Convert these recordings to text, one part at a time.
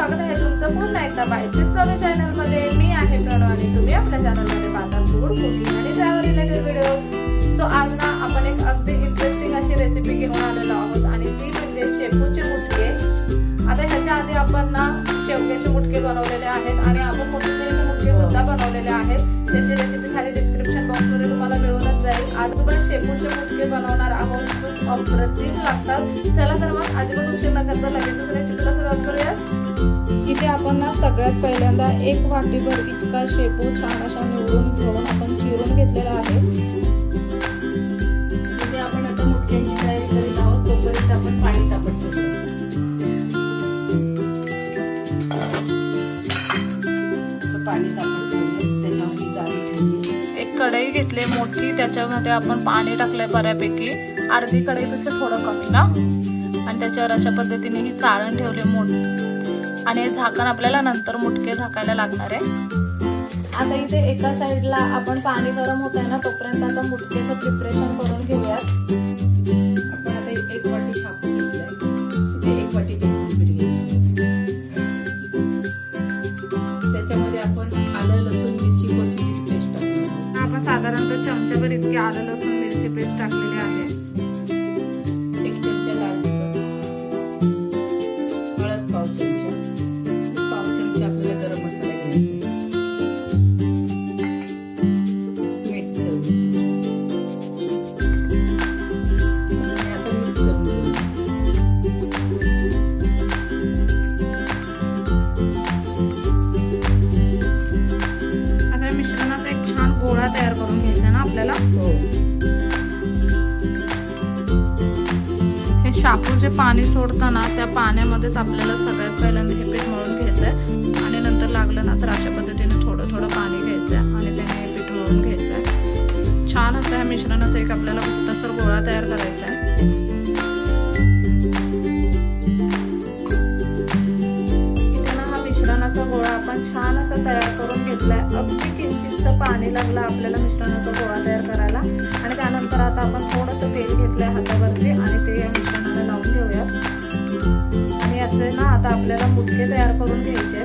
स्वागत आहे तुमचं पुन्हा एकदा बायसेस प्रणव चॅनल मध्ये। मी आहे प्रणव आणि तुम्ही आपल्या चॅनल मध्ये पाहता फूड कुकिंग आणि ट्रॅव्हल रिलेटेड व्हिडिओ। सो आज ना आपण एक अगदी इंटरेस्टिंग अशी रेसिपी घेऊन आलेलो आहोत आणि ती म्हणजे शेपूचे मुटके। आता ह्याच्या आधी आपण ना शेवग्याचे मुटके बनवलेले आहेत आणि आपण कोथिंबीरचे मुटके सुद्धा बनवलेले आहेत। त्याची रेसिपी खाली डिस्क्रिप्शन बॉक्स मध्ये तुम्हाला मिळूनच जाईल। आज आपण शेपूचे मुटके बनवणार आहोत, खूप अप्रतिम लागतात। चला तर मग अजिबात उशीर न करता लगेच रेसिपीला सुरुवात करूया। इथे आपण ना सगळ्यात पहिल्यांदा एक वाटीभर इतका शेपू छान असा निवडून घेऊन आपण चिरून घेतलेला आहे। इथे आपण आता मुटक्याची तयारी करीत आहोत, तोपर्यंत आपण पाणी तापत ठेवूया। पाणी तापत ठेवले, त्याच्यामध्ये जाळी ठेवली, एक कढई घेतली मोठी, त्याच्यामध्ये आपण पाणी टाकलंय बऱ्यापैकी, अर्धी कढईपेक्षा थोडं कमी ना, आणि त्याच्यावर अशा पद्धतीने ही चाळण ठेवली मोठी आणि झाकण आपल्याला नंतर मुटके झाकायला लागणार आहे। आता इथे एका साइडला आपण पाणी गरम होत आहे ना, तोपर्यंत आता मुटकेचं प्रिपरेशन करून घेऊयात। आपण आता एक वाटी शापू घेतलाय, इथे एक वाटी कोथिंबीर घेतली, त्याच्यामध्ये आपण आलं लसूण मिरची कोथिंबीर पेस्ट टाकली। आपण साधारणतः चमचाभर इतकी आलं लसूण मिरची पेस्ट टाकलेली आहे। एक चमचा लाल तिखट, हळद पाव चमचा, आपल्याला गरम मसाला घ्यायचा, मीठ चवीनुसार, आणि आता मिक्स करून घेऊया। आता मिश्रणाचा एक छान गोळा तयार करून घ्यायचा ना आपल्याला। हे शापू जे पाणी सोडताना त्या पाण्यामध्येच आपल्याला सगळ्यात पहिल्यांदा हे पीठ मळून घ्यायचंय आणि नंतर लागलं ना तर अशा पद्धतीने थोडं थोडं पाणी घ्यायचंय आणि त्याने हे पीठ मळून घ्यायचंय। छान असं ह्या मिश्रणाचा एक आपल्याला घट्टसर गोळा तयार करायचा आहे। इथे ना हा मिश्रणाचा गोळा आपण छान असा तयार करून घेतलाय। अगदी किंचितचं पाणी लागलं आपल्याला मिश्रणाचा गोळा तयार करायला, आणि त्यानंतर आता आपण थोडंसं तेल घेतलंय हातावरती आणि ते या मिश्रणाला लावून घेऊयात। आणि याचे ना आता आपल्याला मुटके तयार करून घ्यायचे।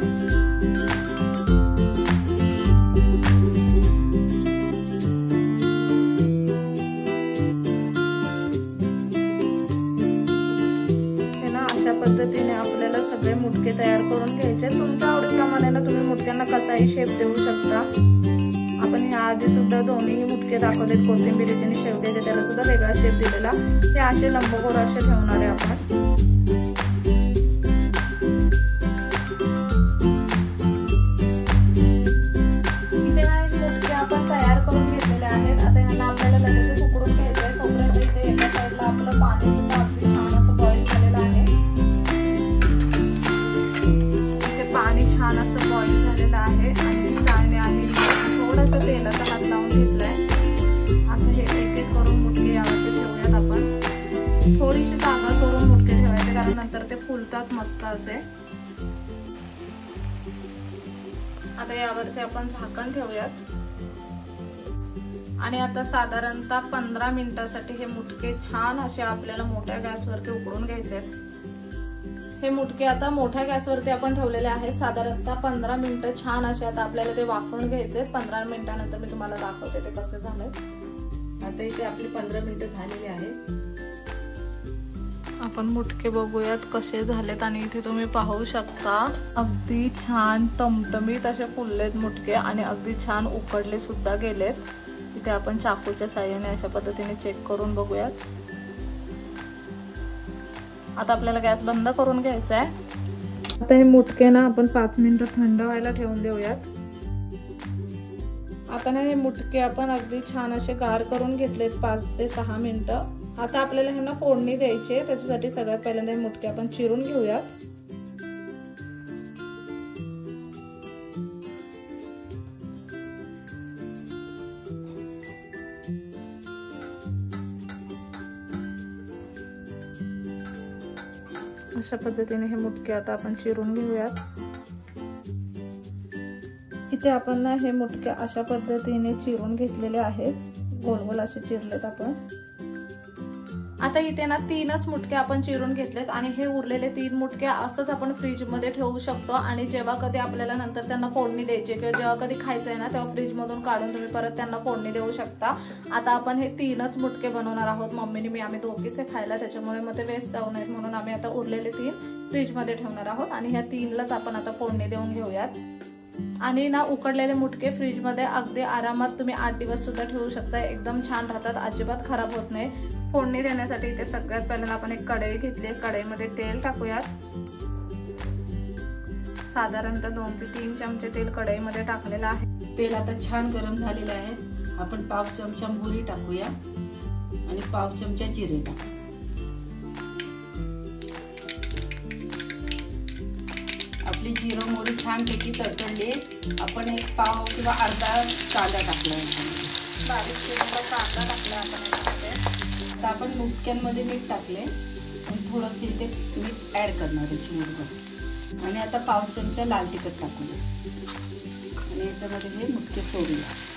हे ना अशा पद्धतीने आपल्याला सगळे मुटके तयार करून घ्यायचे। तुमच्या आवडीप्रमाणे ना तुम्ही मुटक्यांना कसाही शेप देऊ शकता। आपण ह्या आधी सुद्धा दोन्ही मुटके दाखवलेत, कोथिंबीरीचे आणि शेवग्याचे, त्याला सुद्धा वेगळा शेप दिलेला। हे असे लंबगोल असे ठेवणार आहे आपण। इथे ना हे मुटके आपण तयार करून घेतलेले आहेत। आता ह्यांना आपल्याला लगेच उकडून घ्यायचंय। तोपर्यंत इथे एका साईडला आपलं पाणी सुद्धा अगदी छान असं बॉईल झालेलं आहे। इथे पाणी छान असं बॉईल झालेलं आहे आणि चाळणी आहे, थोडंसं तेलाचा हात लावून घेतलाय। असं हे एक एक करून मुटके यावरती ठेवूयात आपण। थोडीशी जागा सोडून मुटके ठेवायचे, कारण नंतर ते फुलतात मस्त असे। आता यावरती आपण झाकण ठेवूयात आणि आता साधारणतः 15 मिनिटांसाठी हे मुटके छान असे आपल्याला मोठ्या गॅसवरती उकडून घ्यायचे। हे मुटके आता मोठ्या गॅसवरती आपण ठेवलेले आहेत, साधारणतः 15 मिनिटं छान असे आता आपल्याला ते वाफवून घ्यायचे। 15 मिनिटांनंतर मी तुम्हाला दाखवते ते कसे झाले। आता इथे आपली 15 मिनिटं झालेली आहेत। आपण मुटके बघूयात कसे झालेत, आणि इथे तुम्ही पाहू शकता अगदी छान टमटमीत असे फुललेत मुटके आणि अगदी छान उकडले सुद्धा गेलेत। इथे आपण चाकूच्या साहाय्याने अशा पद्धतीने चेक करून बघूयात। आता आपल्याला गॅस बंद करून घ्यायचा आहे। आता हे मुटके ना आपण 5 मिनिटं थंड व्हायला ठेवून देऊयात। आता ना हे मुटके आपण अगदी छान असे गार करून घेतलेत 5 ते 6 मिनिटं। आता आपल्याला ह्यांना फोडणी द्यायची, त्याच्यासाठी सगळ्यात पहिल्यांदा हे मुटके आपण चिरून घेऊयात। अशा पद्धतीने हे मुटके आता आपण चिरून घेऊयात। इथे आपण ना हे मुटके अशा पद्धतीने चिरून घेतलेले आहेत, गोल गोल असे चिरलेत आपण। आता इथे ना 3च मुटके आपण चिरून घेतलेत आणि हे उरलेले 3 मुटके असंच आपण फ्रीज मध्ये ठेवू शकतो आणि जेव्हा कधी आपल्याला नंतर त्यांना फोडणी द्यायची किंवा जेव्हा कधी खायचंय ना तेव्हा फ्रीज मधून काढून तुम्ही परत त्यांना फोडणी देऊ शकता। आता आपण हे 3च मुटके बनवणार आहोत, मम्मीने मी आम्ही दोघीच खायला, त्याच्यामुळे मग ते वेस्ट जाऊ नयेत म्हणून आम्ही आता उरलेले 3 फ्रीज मध्ये ठेवणार आहोत आणि ह्या 3लाच आपण आता फोडणी देऊन घेऊयात। आणि ना उकडलेले मुटके फ्रीज मध्ये अगदी आरामात तुम्ही 8 दिवस सुद्धा ठेवू शकता, एकदम छान राहतात, अजिबात खराब होत नाही। फोडणी देण्यासाठी इथे सगळ्यात पहिल्यांदा आपण एक कढई घेतली, कढईमध्ये तेल टाकूयात। साधारणतः 2 ते 3 चमचे तेल कढईमध्ये टाकलेलं आहे। तेल आता छान गरम झालेलं आहे, आपण पाव चमचा मोहरी टाकूया आणि पाव चमचा जिरे टाकू। आपली जिरं मोहरी छानपैकी तडतडली, आपण एक पाव किंवा अर्धा कांदा टाकला, बारीक चिरलेला कांदा टाकला आपण। आता आपण मुटक्यांमध्ये मीठ टाकले आणि थोडंसं इथे मीठ ॲड करणार आहे चिमूटभर आणि आता पाव चमचा लाल तिखट टाकूया आणि याच्यामध्ये हे मुटके सोडूया।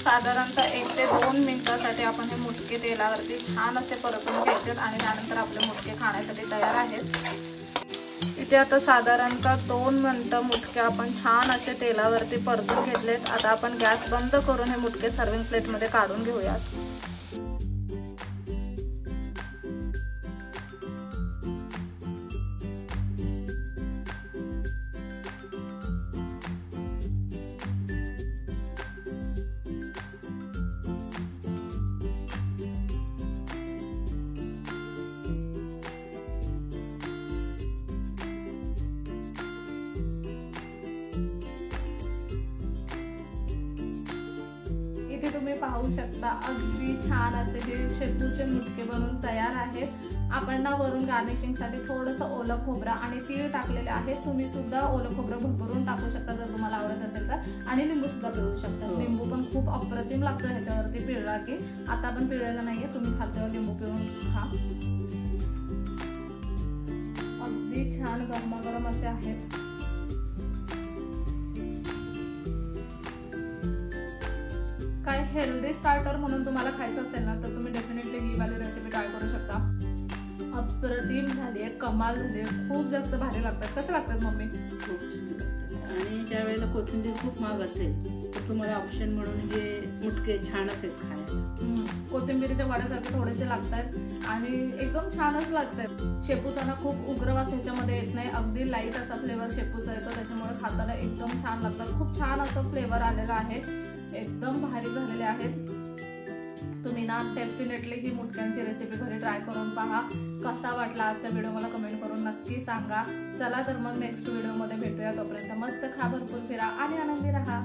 साधारणतः 1 ते 2 मिनिटांसाठी आपण हे मुटके तेलावरती छान असे परतून घ्यायचे आणि त्यानंतर आपले मुटके खाण्यासाठी तयार आहेत। इथे आता साधारणतः 2 मिनिटं मुटके आपण छान असे तेलावरती परतून घेतलेत। आता आपण गॅस बंद करून हे मुटके सर्विंग प्लेटमध्ये काढून घेऊयात। इथे तुम्ही पाहू शकता अगदी छान असे हे शेपूचे मुटके बनून तयार आहेत। आपण ना वरून गार्निशिंग साठी थोडंसं ओलं खोबरं आणि तीळ टाकलेले आहेत, तुम्ही सुद्धा ओलं खोबरं भरभरून टाकू शकता जर तुम्हाला आवडत असेल तर, आणि लिंबू सुद्धा पिळू शकता। लिंबू पण खूप अप्रतिम लागतो ह्याच्यावरती पिळला की। आता आपण पिळलेलं नाहीये, तुम्ही खाल तेव्हा लिंबू पिळून खा, अगदी छान गरमागरम असे आहेत। काय हेल्दी स्टार्टर म्हणून तुम्हाला खायचं असेल ना तर तुम्ही डेफिनेटली ही वाली रेसिपी ट्राय करू शकता। अप्रतिम झाली आहे, कमाल झाली आहे, खूप जास्त भारी लागतात। कसं लागतात मम्मी? आणि ज्या वेळेला कोथिंबीर खूप महाग असेल तर तुम्हाला ऑप्शन म्हणून हे मुटके छान असेल खायला। कोथिंबीरीच्या वड्यासारखे थोडेसे लागतात आणि एकदम छानच लागतात। शेपूचा ना खूप उग्र वास ह्याच्यामध्ये येत नाही, अगदी लाईट असा फ्लेवर शेपूचा येतो, त्याच्यामुळे खाताना एकदम छान लागतात। खूप छान असं फ्लेवर आलेला आहे, एकदम भारी झालेले आहेत। तुम्ही ना डेफिनेटली ही मुटक्यांची रेसिपी घरी ट्राय करून पहा। कसा वाटला आजचा व्हिडिओ मला कमेंट करून नक्की सांगा। चला तर मग नेक्स्ट व्हिडिओ मध्ये भेटूया, तोपर्यंत मस्त खा, भरपूर फिरा आणि आनंदी राहा।